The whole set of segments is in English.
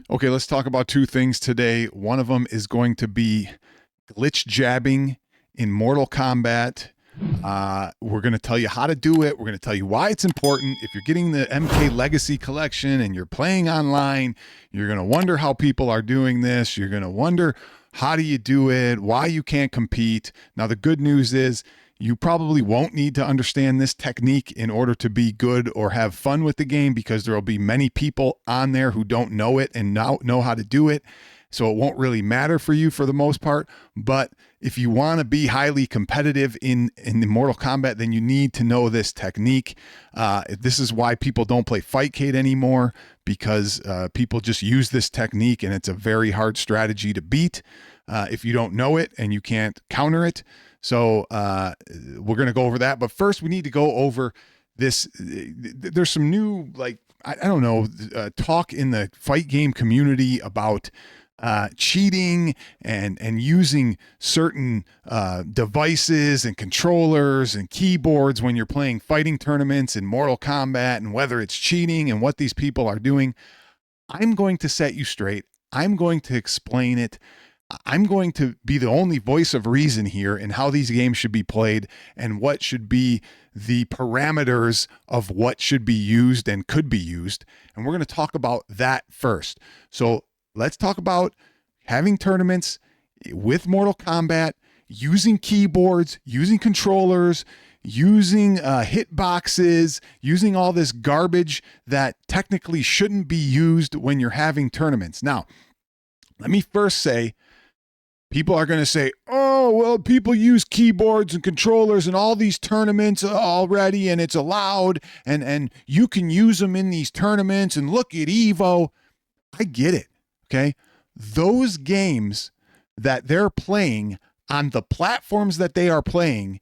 Okay, let's talk about two things today. One of them is going to be glitch jabbing in Mortal Kombat. We're going to tell you how to do it. We're going to tell you why it's important. If you're getting the MK Legacy Collection and you're playing online, you're going to wonder how people are doing this. You're going to wonder how do you do it, why you can't compete. Now, the good news is you probably won't need to understand this technique in order to be good or have fun with the game, because there will be many people on there who don't know it and now know how to do it. So it won't really matter for you for the most part. But if you want to be highly competitive in the Mortal Kombat, then you need to know this technique. This is why people don't play Fightcade anymore, because people just use this technique, and it's a very hard strategy to beat if you don't know it and you can't counter it. So we're going to go over that. But first, we need to go over this. There's some new, like, I don't know, talk in the fight game community about cheating and using certain devices and controllers and keyboards when you're playing fighting tournaments in Mortal Kombat, and whether it's cheating and what these people are doing. I'm going to set you straight. I'm going to explain it. I'm going to be the only voice of reason here in how these games should be played and what should be the parameters of what should be used and could be used. And we're going to talk about that first. So let's talk about having tournaments with Mortal Kombat, using keyboards, using controllers, using hitboxes, using all this garbage that technically shouldn't be used when you're having tournaments. Now, let me first say, people are going to say, oh, well, people use keyboards and controllers in all these tournaments already, and it's allowed, and you can use them in these tournaments, and look at Evo. I get it, okay? Those games that they're playing on the platforms that they are playing,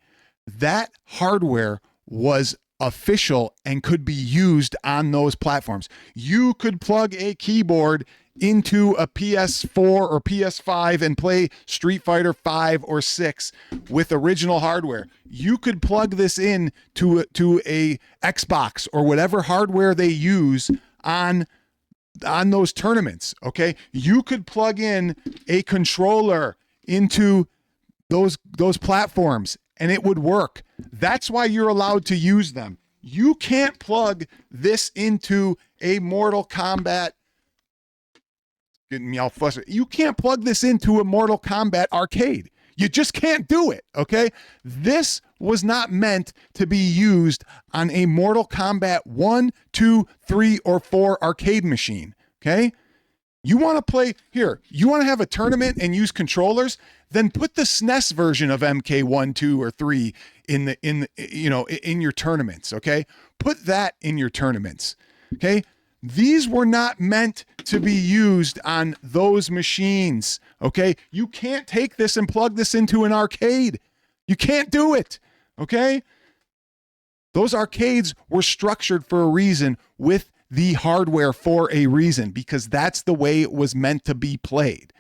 that hardware was official and could be used on those platforms. You could plug a keyboard into a PS4 or PS5 and play Street Fighter 5 or 6 with original hardware. You could plug this in to a Xbox or whatever hardware they use on those tournaments, okay? You could plug in a controller into those platforms and it would work. That's why you're allowed to use them. You can't plug this into a Mortal Kombat, getting me all frustrated. You can't plug this into a Mortal Kombat arcade. You just can't do it, okay? This was not meant to be used on a Mortal Kombat 1, 2, 3, or 4 arcade machine, okay? You want to play here, you want to have a tournament and use controllers, then put the SNES version of MK1, 2, or 3 in your tournaments, okay? Put that in your tournaments, okay? These were not meant to be used on those machines, okay? You can't take this and plug this into an arcade. You can't do it, okay? Those arcades were structured for a reason, with the hardware for a reason, because that's the way it was meant to be played.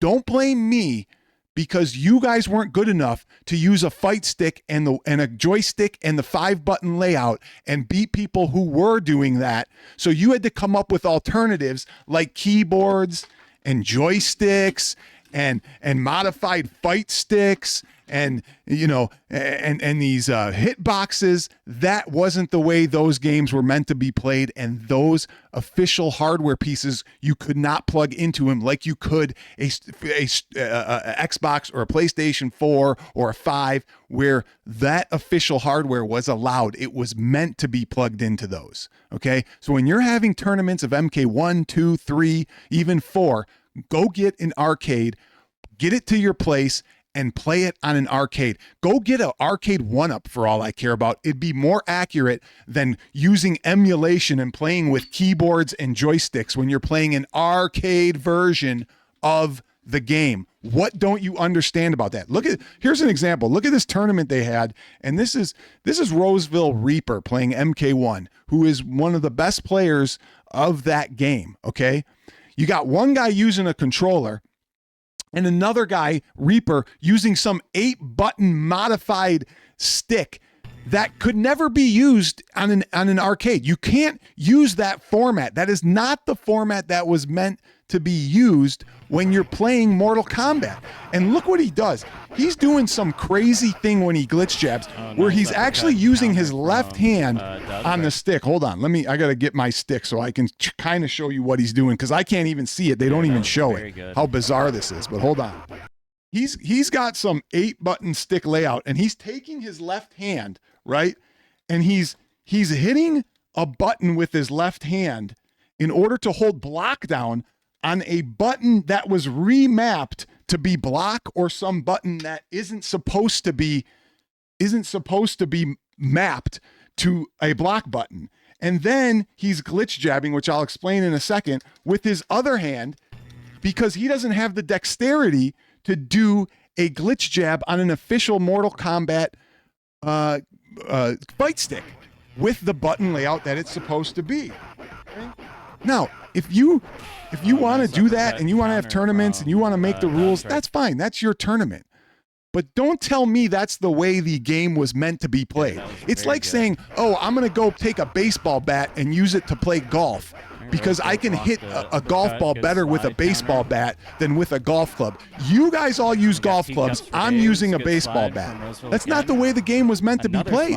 Don't blame me because you guys weren't good enough to use a fight stick and a joystick and the 5-button layout and beat people who were doing that. So you had to come up with alternatives like keyboards and joysticks and modified fight sticks and these hit boxes. That wasn't the way those games were meant to be played, and those official hardware pieces you could not plug into them like you could a Xbox or a PlayStation 4 or a 5, where that official hardware was allowed. It was meant to be plugged into those, okay? So when you're having tournaments of MK1, 2, 3, even 4, go get an arcade, get it to your place, and play it on an arcade. Go get an arcade 1-up for all I care about. It'd be more accurate than using emulation and playing with keyboards and joysticks when you're playing an arcade version of the game. What don't you understand about that? Here's an example. Look at this tournament they had, and this is Roseville Reaper playing MK1, who is one of the best players of that game, okay? You got one guy using a controller and another guy, Reaper, using some 8-button modified stick that could never be used on an arcade. You can't use that format. That is not the format that was meant to be used when you're playing Mortal Kombat. And look what he does. He's doing some crazy thing when he glitch jabs, where he's actually using his left hand on the stick. Hold on, I gotta get my stick so I can kind of show you what he's doing, because I can't even see it. They don't even show it. How bizarre this is. But hold on. He's got some 8-button stick layout, and he's taking his left hand, right? And he's hitting a button with his left hand in order to hold block down on a button that was remapped to be block, or some button that isn't supposed to be mapped to a block button. And then he's glitch jabbing, which I'll explain in a second, with his other hand, because he doesn't have the dexterity to do a glitch jab on an official Mortal Kombat fight stick with the button layout that it's supposed to be. Okay? Now, if you want to do that, and you want to have tournaments, and you want to make the rules, that's fine. That's your tournament. But don't tell me that's the way the game was meant to be played. It's like saying, oh, I'm going to go take a baseball bat and use it to play golf, because I can hit a golf ball better with a baseball bat than with a golf club. You guys all use golf clubs. I'm using a baseball bat. That's not the way the game was meant to be played.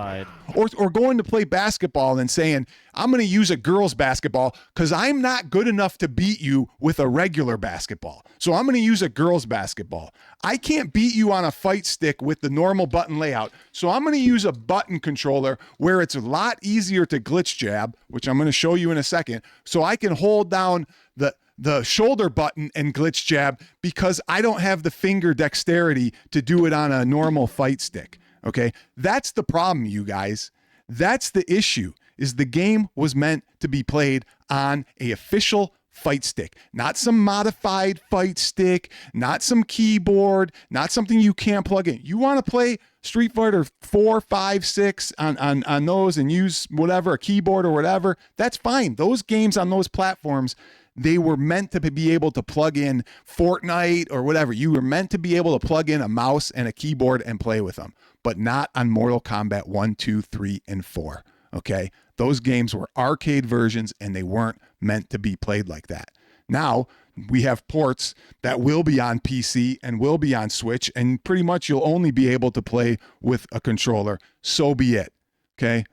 Or going to play basketball and saying, I'm going to use a girls basketball because I'm not good enough to beat you with a regular basketball. So I'm going to use a girls basketball. I can't beat you on a fight stick with the normal button layout. So I'm going to use a button controller where it's a lot easier to glitch jab, which I'm going to show you in a second. So I can hold down the shoulder button and glitch jab, because I don't have the finger dexterity to do it on a normal fight stick. Okay. That's the problem, you guys. That's the issue, is the game was meant to be played on a official fight stick, not some modified fight stick, not some keyboard, not something you can't plug in. You want to play Street Fighter 4, 5, 6 on those and use whatever, a keyboard or whatever, that's fine. Those games on those platforms, they were meant to be able to plug in Fortnite or whatever. You were meant to be able to plug in a mouse and a keyboard and play with them, but not on Mortal Kombat 1, 2, 3, and 4. Okay? Those games were arcade versions, and they weren't meant to be played like that. Now, we have ports that will be on PC and will be on Switch, and pretty much you'll only be able to play with a controller. So be it. Okay?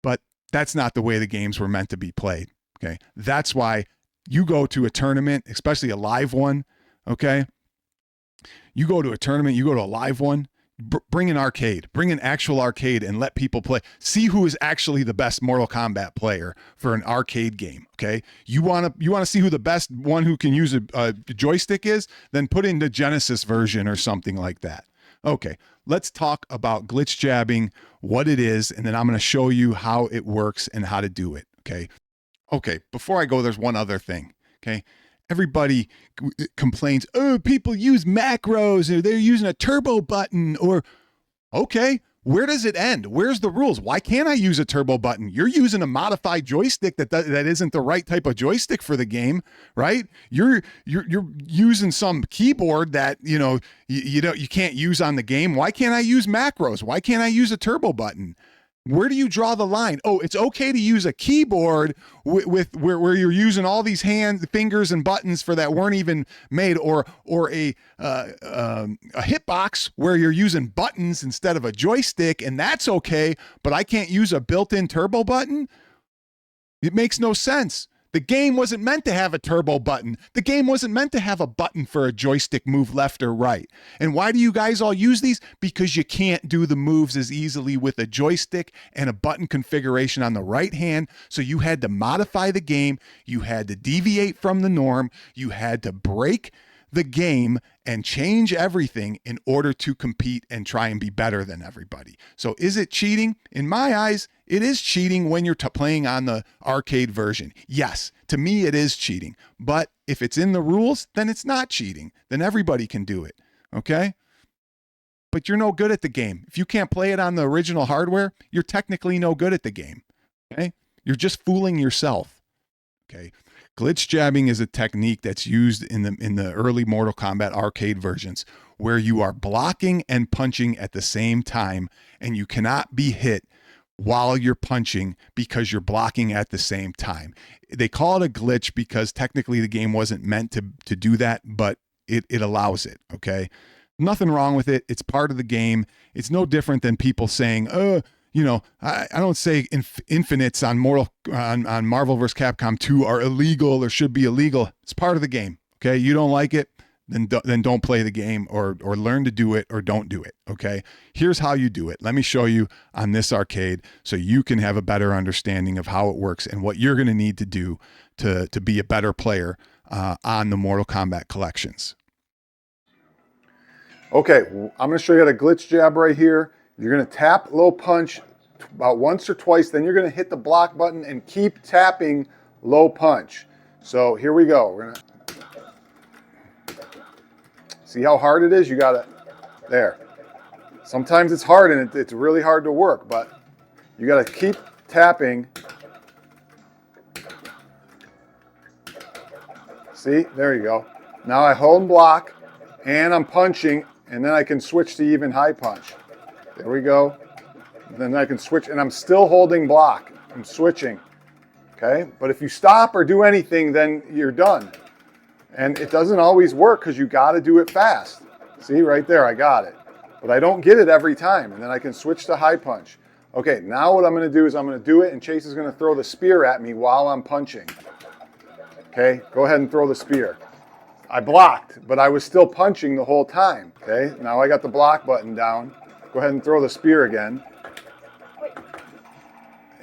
But that's not the way the games were meant to be played. Okay? That's why you go to a tournament, especially a live one. Okay? You go to a tournament, you go to a live one, bring an arcade, bring an actual arcade, and let people play. See who is actually the best Mortal Kombat player for an arcade game. Okay, you want to see who the best one who can use a joystick is? Then put in the Genesis version or something like that. Okay, let's talk about glitch jabbing, what it is, and then I'm going to show you how it works and how to do it. Okay. Before I go, there's one other thing. Okay. Everybody complains, oh, people use macros, or they're using a turbo button, or, okay, where does it end? Where's the rules? Why can't I use a turbo button? You're using a modified joystick that isn't the right type of joystick for the game, right? You're using some keyboard that, you can't use on the game. Why can't I use macros? Why can't I use a turbo button? Where do you draw the line? Oh, it's okay to use a keyboard with where you're using all these fingers and buttons for that weren't even made, or a hitbox where you're using buttons instead of a joystick, and that's okay, but I can't use a built-in turbo button? It makes no sense. The game wasn't meant to have a turbo button. The game wasn't meant to have a button for a joystick move left or right. And why do you guys all use these? Because you can't do the moves as easily with a joystick and a button configuration on the right hand. So you had to modify the game. You had to deviate from the norm. You had to break the game and change everything in order to compete and try and be better than everybody. So is it cheating? In my eyes, it is cheating when you're playing on the arcade version. Yes, to me it is cheating. But if it's in the rules, then it's not cheating. Then everybody can do it. Okay? But you're no good at the game. If you can't play it on the original hardware, you're technically no good at the game. Okay? You're just fooling yourself. Okay? Glitch jabbing is a technique that's used in the early Mortal Kombat arcade versions, where you are blocking and punching at the same time, and you cannot be hit while you're punching because you're blocking at the same time. They call it a glitch because technically the game wasn't meant to do that, but it allows it, okay? Nothing wrong with it. It's part of the game. It's no different than people saying, you know, I don't say infinites on on Marvel vs. Capcom 2 are illegal or should be illegal. It's part of the game, okay? You don't like it, then don't play the game, or learn to do it, or don't do it, okay? Here's how you do it. Let me show you on this arcade so you can have a better understanding of how it works and what you're going to need to do to be a better player on the Mortal Kombat collections. Okay, I'm going to show you how to glitch jab right here. You're going to tap low punch about once or twice, then you're going to hit the block button and keep tapping low punch. So here we go. We're going to see how hard it is. You got to, there. Sometimes it's hard and it's really hard to work, but you got to keep tapping. See, there you go. Now I hold and block and I'm punching, and then I can switch to even high punch. There we go. Then I can switch, and I'm still holding block. I'm switching, okay? But if you stop or do anything, then you're done. And it doesn't always work because you got to do it fast. See, right there, I got it. But I don't get it every time, and then I can switch to high punch. Okay, now what I'm going to do is I'm going to do it, and Chase is going to throw the spear at me while I'm punching. Okay, go ahead and throw the spear. I blocked, but I was still punching the whole time. Okay, now I got the block button down. Go ahead and throw the spear again.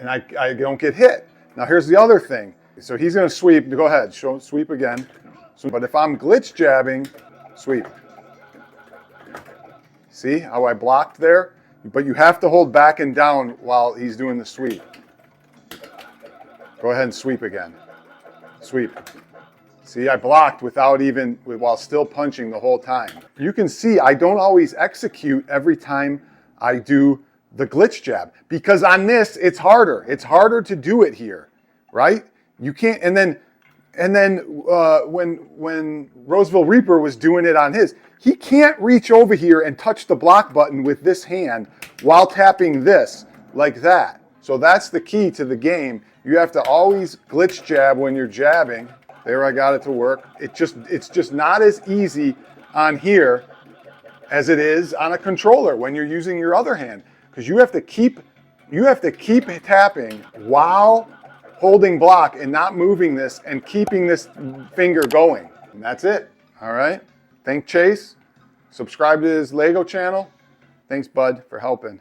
And I don't get hit. Now here's the other thing. So he's going to sweep. Go ahead, sweep again. But if I'm glitch jabbing, sweep. See how I blocked there? But you have to hold back and down while he's doing the sweep. Go ahead and sweep again. Sweep. See, I blocked while still punching the whole time. You can see I don't always execute every time I do the glitch jab, because on this it's harder. It's harder to do it here, right? You can't. And then when Roseville Reaper was doing it on his, he can't reach over here and touch the block button with this hand while tapping this like that. So that's the key to the game. You have to always glitch jab when you're jabbing. There, I got it to work. It's just not as easy on here as it is on a controller when you're using your other hand, because you have to keep tapping while holding block and not moving this and keeping this finger going. And that's it. All right. Thank Chase. Subscribe to his Lego channel. Thanks, bud, for helping.